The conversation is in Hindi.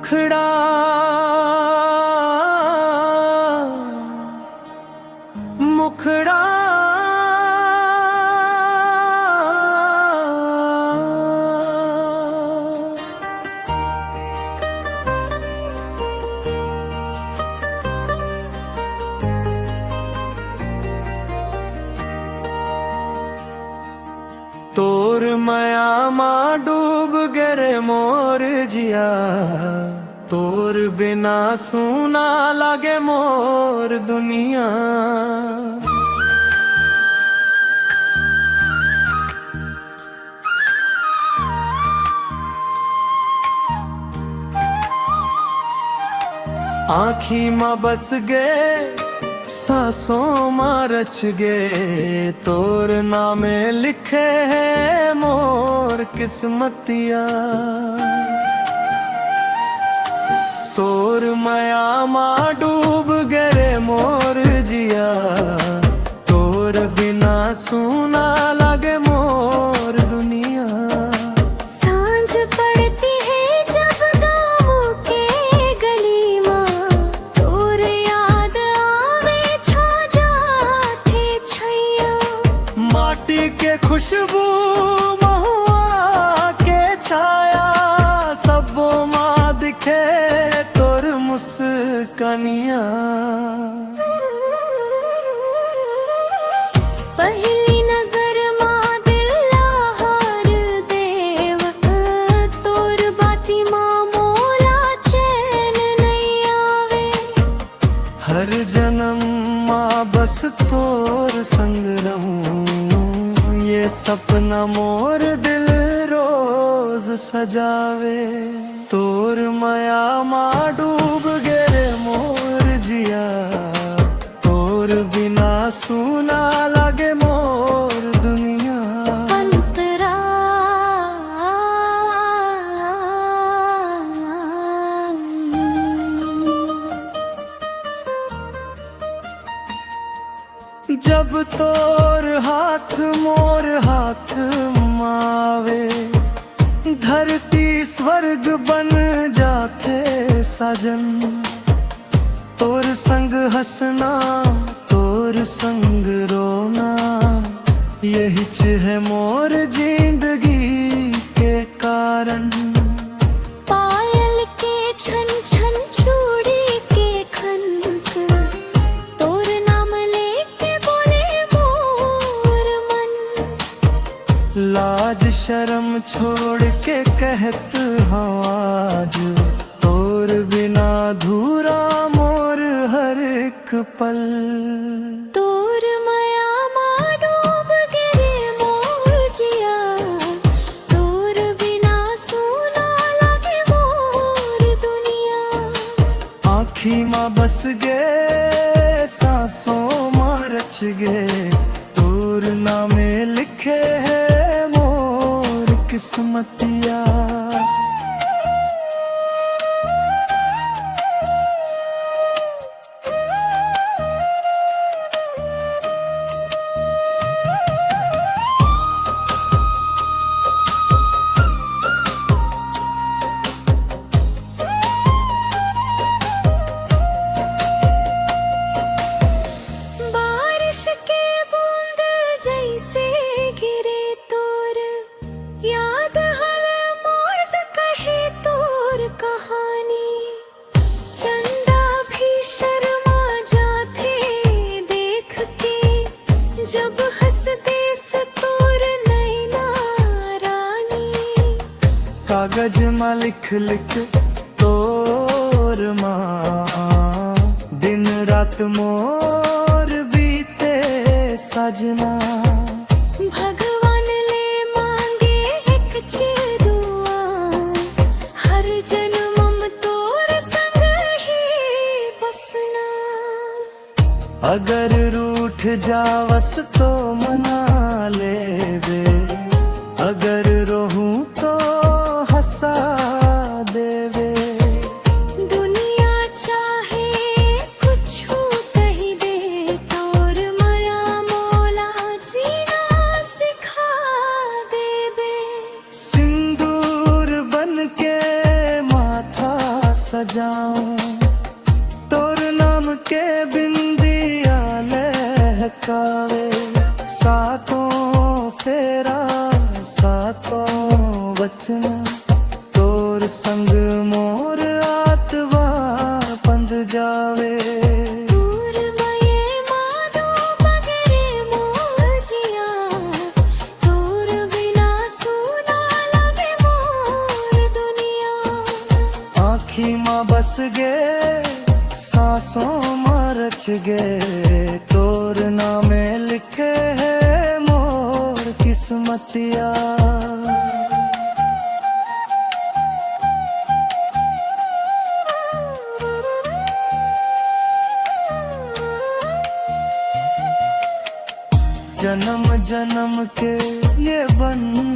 मुखड़ा मुखड़ा तोर माया मां डूब गरे मोर जिया, तोर बिना सुना लागे मोर दुनिया। आँखी मां बस गे सांसों मां रच गे, तोर नामे लिखे है मोर किस्मतिया। तोर माया मां डूब गरे मोर जिया, तोर बिना सुना लागे मोर दुनिया। सांझ पड़ती है जब गाँव के गली मां, तोर याद आवे छा जाथे छैया। माटी के खुशबू महुआ के छाया, सबो मां दिखे तोर मुस्कानिया। पहली नजर मां दिल हार देव, तोर बाती मां मोला चैन नहीं आवे। हर जन्म मां बस तोर संग रहूं, ये सपना मोर दिल रोज सजावे। तोर माया मां डूब गरे मोर जिया, तोर बिना सुना लागे मोर दुनिया। अंतरा जब तोर हाथ मोर हाथ मावे, धरती स्वर्ग बन जाते साजन। तोर संग हंसना तोर संग रोना, यही है मोर जिंदगी के कारण। पायल के छन छन चूड़ी के खनक, तोर नाम लेके बोले मोर मन। लाज शर्म छोड़ के कहत हाँ आज, तोर बिना धूरा मोर हर एक पल। तोर माया मां डूब गरे मोर जिया, तोर बिना सुना लागे मोर दुनिया। आँखी मां बस गे सांसों मां रच गे, तोर नामे लिखे है मोर किस्मतिया। बारिश के बूंद जैसे गिरे तोर, याद हल मोर्द कहे तोर कहानी। चंदा भी शर्मा जाते देख के, जब हंस देस तोर नैना रानी। कागज मां लिख लिख तोर मां, दिन रात मोर बीते सजना। भगवान ले मांगे एक चिर दुआ, हर जन्म तोर संग ही बसना। अगर रूठ जावस तो मना लेवे, अगर रोहूं तो हंसा देवे। दुनिया चाहे कुछ कही दे, तोर माया मोला जीना सिखा देवे। सिंदूर बन के माथा मुस्कावे सातों फेरा सातों वचना तोर संग मोर आतवा पंध जावे दूर मये मादो मगरे मोजिया तोर बिना सुना लगे मोर दुनिया आँखी माँ बस गे सांसों माँ रच गे तोर नामे लिखे है मोर किस्मतिया जन्म जन्म के ये बंधन